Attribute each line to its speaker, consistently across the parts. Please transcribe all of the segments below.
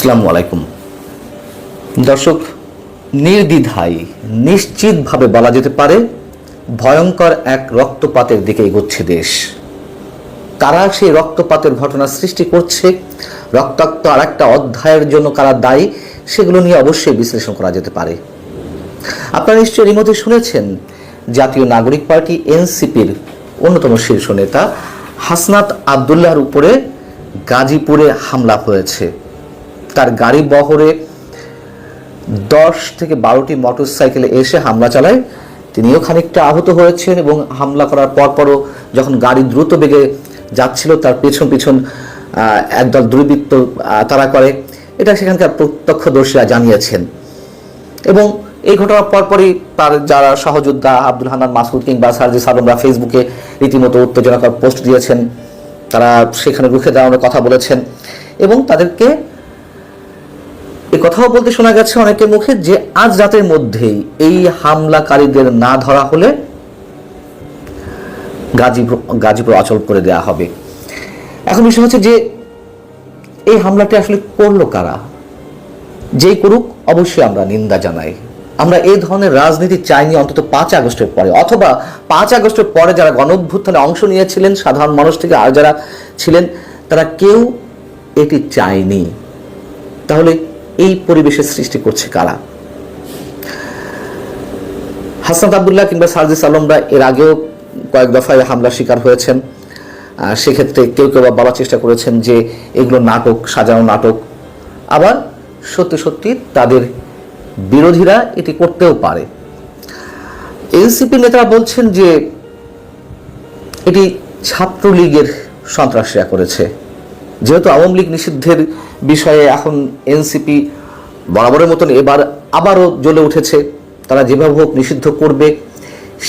Speaker 1: আসসালামু আলাইকুম দর্শক, নির্দ্বিধায় নিশ্চিতভাবে বলা যেতে পারে ভয়ঙ্কর এক রক্তপাতের দিকে এগোচ্ছে দেশ। কারা সেই রক্তপাতের ঘটনা সৃষ্টি করছে, রক্তাক্ত আর একটা অধ্যায়ের জন্য কারা দায়ী, সেগুলো নিয়ে অবশ্যই বিশ্লেষণ করা যেতে পারে। আপনারা নিশ্চয়ই এর মধ্যে শুনেছেন জাতীয় নাগরিক পার্টি এনসিপির অন্যতম শীর্ষ নেতা হাসনাত আবদুল্লাহর উপরে গাজীপুরে হামলা হয়েছে। তার গাড়ি বহরে 10 থেকে 12টি মোটরসাইকেলে এসে হামলা চালায়। তিনিও খানিকটা আহত হয়েছেন এবং হামলা করার পরপরও যখন গাড়ি দ্রুত বেগে যাচ্ছিল তার পেছন পেছন একদল দুর্বৃত্ত তাড়া করে, এটা সেখানকার প্রত্যক্ষদর্শীরা জানিয়েছেন। এবং এই ঘটনার পরপরই তার যারা সহযোদ্ধা আব্দুল হান্নান মাসুদ কিংবা সার্জিস আলমরা ফেসবুকে রীতিমতো উত্তেজনাকর পোস্ট দিয়েছেন, তারা সেখানে রুখে দাঁড়ানোর কথা বলেছেন এবং তাদেরকে এই কথাও বলতে শোনা গেছে অনেকের মুখে যে আজ রাতের মধ্যেই এই হামলাকারীদের না ধরা হলে গাজীপুর অচল করে দেওয়া হবে। এখন বিষয় হচ্ছে যে এই হামলাটি আসলে করলো কারা? যেই করুক অবশ্যই আমরা নিন্দা জানাই। আমরা এই ধরনের রাজনীতি চাইনি অন্তত 5 আগস্টের পরে, অথবা 5 আগস্টের পরে যারা গণঅভ্যুত্থানে অংশ নিয়েছিলেন সাধারণ মানুষ থেকে আর যারা ছিলেন তারা কেউ এটি চায়নি। তাহলে এই পরিবেশের সৃষ্টি করছে কারা? হাসনাত আবদুল্লাহ কিংবা সার্জিস আলমরা এর আগেও কয়েক দফায় হামলার শিকার হয়েছেন। সেক্ষেত্রে কেউ কেউ বলার চেষ্টা করেছেন যে এগুলো নাটক, সাজানো নাটক। আবার সত্যি সত্যি তাদের বিরোধীরা এটি করতেও পারে। এনসিপি নেতারা বলছেন যে এটি ছাত্রলীগের সন্ত্রাসীরা করেছে। যেহেতু আওয়ামী লীগ নিষিদ্ধের বিষয়ে এখন এনসিপি বরাবরের মতন এবার আবারও জ্বলে উঠেছে, তারা যেভাবে হোক নিষিদ্ধ করবে,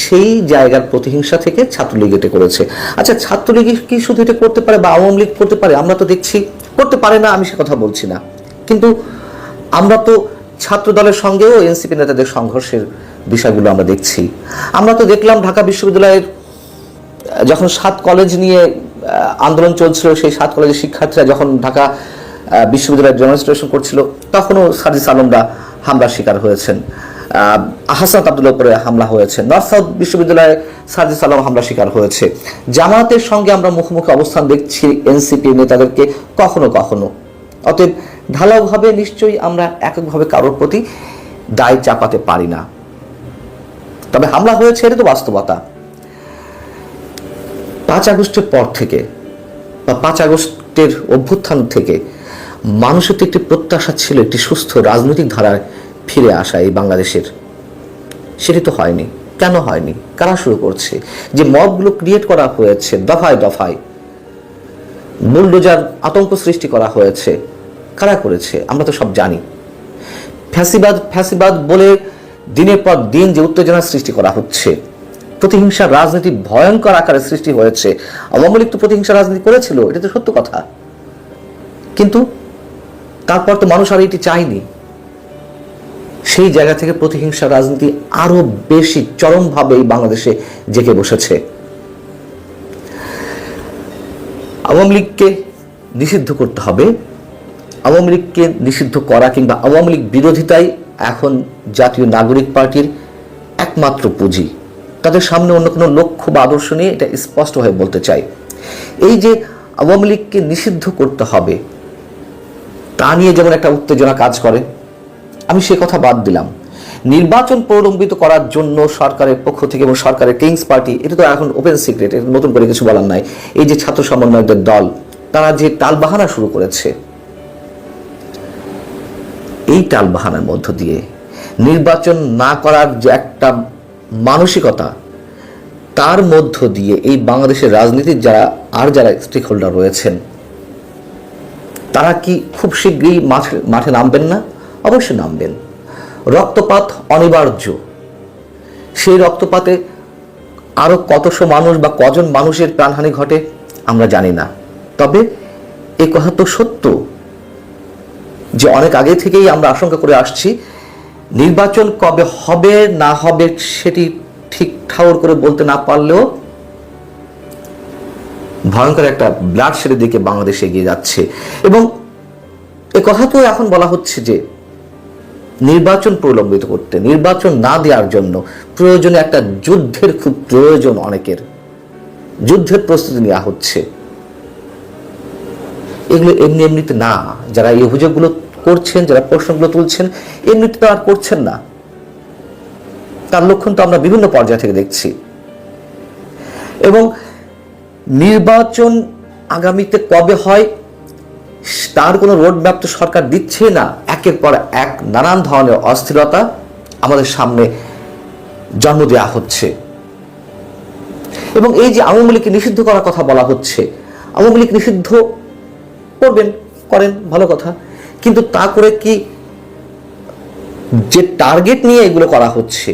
Speaker 1: সেই জায়গার প্রতিহিংসা থেকে ছাত্রলীগ এটা করেছে। আচ্ছা, ছাত্রলীগ কি শুধু এটা করতে পারে বা আওয়ামী লীগ করতে পারে? আমরা তো দেখছি করতে পারে না, আমি সে কথা বলছি না, কিন্তু আমরা তো ছাত্র দলের সঙ্গেও এনসিপি নেতাদের সংঘর্ষের বিষয়গুলো আমরা দেখছি। আমরা তো দেখলাম ঢাকা বিশ্ববিদ্যালয়ের যখন 7 কলেজ নিয়ে আন্দোলন চলছিল, সেই 7 কলেজের শিক্ষার্থীরা যখন ঢাকা বিশ্ববিদ্যালয়ের ডেমনস্ট্রেশন করছিল তখনও সার্জিস আলমরা হামলার শিকার হয়েছেন, হাসনাত আবদুল্লাহ উপরে হামলা হয়েছে, নর্থ সাউথ বিশ্ববিদ্যালয়ে সার্জিস আলম হামলা শিকার হয়েছে। জামায়াতের সঙ্গে আমরা মুখোমুখি অবস্থান দেখছি এনসিপি নেতাদেরকে কখনো কখনো। অতএব ঢালাওভাবে নিশ্চয়ই আমরা এককভাবে কারোর প্রতি দায় চাপাতে পারি না, তবে হামলা হয়েছে এটা তো বাস্তবতা। 5 আগস্টের পর থেকে বা 5 আগস্টের অভ্যুত্থান থেকে মানুষের তো একটি প্রত্যাশা ছিল একটি সুস্থ রাজনৈতিক ধারায় ফিরে আসা এই বাংলাদেশের। সেটি তো হয়নি। কেন হয়নি? কারা শুরু করছে? যে মবগুলো ক্রিয়েট করা হয়েছে দফায় দফায়, বুলডোজার আতঙ্ক সৃষ্টি করা হয়েছে, কারা করেছে আমরা তো সব জানি। ফ্যাসিবাদ বলে দিনের পর দিন যে উত্তেজনা সৃষ্টি করা হচ্ছে, প্রতিহিংসার রাজনীতি ভয়ঙ্কর আকারে সৃষ্টি হয়েছে। আওয়ামী লীগ তো প্রতিহিংসা রাজনীতি করেছিল, এটা তো সত্য কথা, কিন্তু তারপর তো মানুষ আর এটি চায়নি। সেই জায়গা থেকে প্রতিহিংসার রাজনীতি আরো বেশি চরমভাবে এই বাংলাদেশে জেঁকে বসেছে। আওয়ামী লীগকে নিষিদ্ধ করতে হবে। আওয়ামী লীগকে নিষিদ্ধ করা কিংবা আওয়ামী লীগ বিরোধিতাই এখন জাতীয় নাগরিক পার্টির একমাত্র পুঁজি। তাদের সামনে অন্য কোনো লক্ষ্য বা আদর্শ নিয়ে এটা স্পষ্টভাবে বলতে চাই। এই যে আওয়ামী লীগকে নিষিদ্ধ করতে হবে তা নিয়ে যেমন একটা উত্তেজনা কাজ করে, আমি সে কথা বাদ দিলাম। নির্বাচন প্রলম্বিত করার জন্য সরকারের পক্ষ থেকে এবং সরকারের কিংস পার্টি, এটা তো এখন ওপেন সিক্রেট, এটা নতুন করে কিছু বলার নাই। এই যে ছাত্র সমন্বয়কদের দল, তারা যে টালবাহানা শুরু করেছে, এই টালবাহানার মধ্য দিয়ে নির্বাচন না করার যে একটা মানসিকতা, তার মধ্য দিয়ে এই বাংলাদেশের রাজনীতির যারা স্টেক হোল্ডার রয়েছেন তারা কি খুব শীঘ্রই মাঠে নামবেন না? অবশ্যই নামবেন। রক্তপাত অনিবার্য। সেই রক্তপাতে আরো কতশো মানুষ বা কজন মানুষের প্রাণহানি ঘটে আমরা জানি না, তবে এ কথা তো সত্য যে অনেক আগে থেকেই আমরা আশঙ্কা করে আসছি নির্বাচন কবে হবে না হবে সেটি ঠিক ঠাউর করে বলতে না পারলেও ভয়ঙ্কর একটা ব্লাড শেডের দিকে বাংলাদেশ এগিয়ে যাচ্ছে। এবং এ কথা তো এখন বলা হচ্ছে যে নির্বাচন প্রলম্বিত করতে, নির্বাচন না দেওয়ার জন্য প্রয়োজনে একটা যুদ্ধের খুব প্রয়োজন, অনেকের যুদ্ধের প্রস্তুতি নেওয়া হচ্ছে। এগুলো এমনি এমনিতে না, যারা এই অভিযোগগুলো করছেন, যারা প্রশ্নগুলো তুলছেন, এমনিতে তো আর করছেন না। তার লক্ষণ তো আমরা বিভিন্ন পর্যায় থেকে দেখছি। এবং নির্বাচন আগামীতে কবে হয় তার কোনো রোডম্যাপ তো সরকার দিচ্ছে না। একের পর এক নানান ধরনের অস্থিরতা আমাদের সামনে জন্ম দেওয়া হচ্ছে। এবং এই যে আওয়ামী লীগকে নিষিদ্ধ করার কথা বলা হচ্ছে, আওয়ামী লীগ নিষিদ্ধ করবেন, করেন, ভালো কথা, কিন্তু তা করে কি যে টার্গেট নিয়ে এগুলো করা হচ্ছে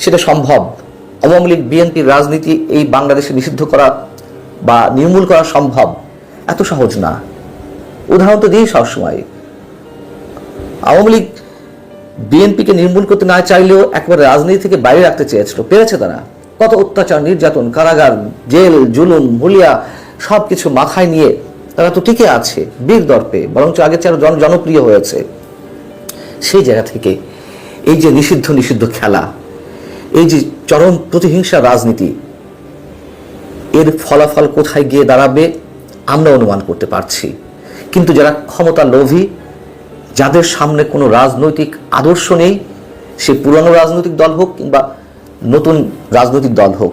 Speaker 1: সেটা সম্ভব? আওয়ামী লীগ বিএনপির রাজনীতি এই বাংলাদেশে নিষিদ্ধ করা বা নির্মূল করা সম্ভব? এত সহজ না। উদাহরণ তো দিই সবসময়, আওয়ামী লীগ বিএনপিকে নির্মূল করতে না চাইলেও একবারে রাজনীতি থেকে বাইরে রাখতে চেয়েছিল, পেরেছে তারা। কত অত্যাচার, নির্যাতন, কারাগার, জেল, জুলুম, হুলিয়া সবকিছু মাথায় নিয়ে তারা তো টিকে আছে বীর দর্পে, বরঞ্চ আগের চেয়ে আরো জনপ্রিয় হয়েছে। সেই জায়গা থেকে এই যে নিষিদ্ধ নিষিদ্ধ খেলা, এই যে চরম প্রতিহিংসা রাজনীতি, এর ফলাফল কোথায় গিয়ে দাঁড়াবে আমরা অনুমান করতে পারছি। কিন্তু যারা ক্ষমতা লোভী, যাদের সামনে কোনো রাজনৈতিক আদর্শ নেই, সে পুরানো রাজনৈতিক দল হোক কিংবা নতুন রাজনৈতিক দল হোক,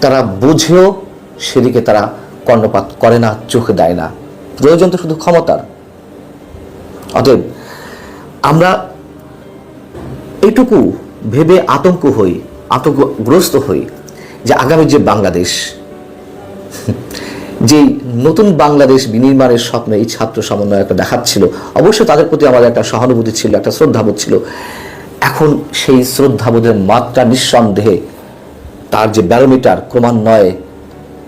Speaker 1: তারা বুঝেও সেদিকে তারা কর্ণপাত করে না, চোখে দেয় না। প্রয়োজন তো শুধু ক্ষমতার। অতএব আমরা এইটুকু ভেবে আতঙ্কগ্রস্ত হই যে আগামী যে বাংলাদেশ, যে নতুন বাংলাদেশ বিনির্মাণের স্বপ্ন এই ছাত্র সমন্বয়করা দেখাচ্ছিল, অবশ্যই তাদের প্রতি আমাদের একটা সহানুভূতি ছিল, একটা শ্রদ্ধাবোধ ছিল। এখন সেই শ্রদ্ধাবোধের মাত্রা নিঃসন্দেহে তার যে ব্যারোমিটার ক্রমান্বয়ে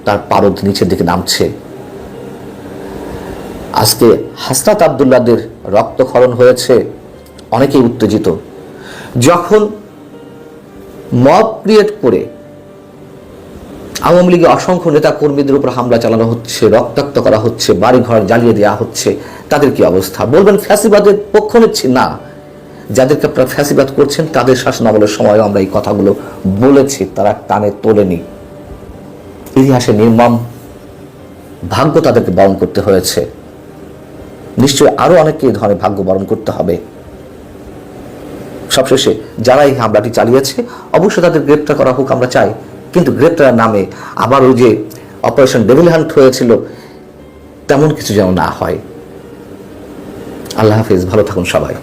Speaker 1: তার পারদ নিচের দিকে নামছে। আজকে হাসনাত আব্দুল্লাহদের রক্তক্ষরণ হয়েছে, অনেকেই উত্তেজিত। যখন মব ক্রিয়েট করে আওয়ামী লীগের অসংখ্য নেতা কর্মীদের উপর হামলা চালানো হচ্ছে, রক্তাক্ত করা হচ্ছে, বাড়িঘর জ্বালিয়ে দেওয়া হচ্ছে, তাদের কি অবস্থা? বলবেন ফ্যাসিবাদের পক্ষ নিচ্ছি না, যাদেরকে আপনারা ফ্যাসিবাদ করছেন তাদের শাসনামলের সময়ও আমরা এই কথাগুলো বলেছি, তারা কানে তোলেনি। ইতিহাসে নির্মম ভাগ্য তাদেরকে বরণ করতে হয়েছে, নিশ্চয়ই আরো অনেককে এই ধরনের ভাগ্য বরণ করতে হবে। সবশেষে যারা এই হামলাটি চালিয়েছে অবশ্যই তাদের গ্রেপ্তার করা হোক, আমরা চাই। কিন্তু গ্রেপ্তারের নামে আবার ওই যে অপারেশন ডেভিল হান্ট হয়েছিল তেমন কিছু যেন না হয়। আল্লাহ হাফিজ, ভালো থাকুন সবাই।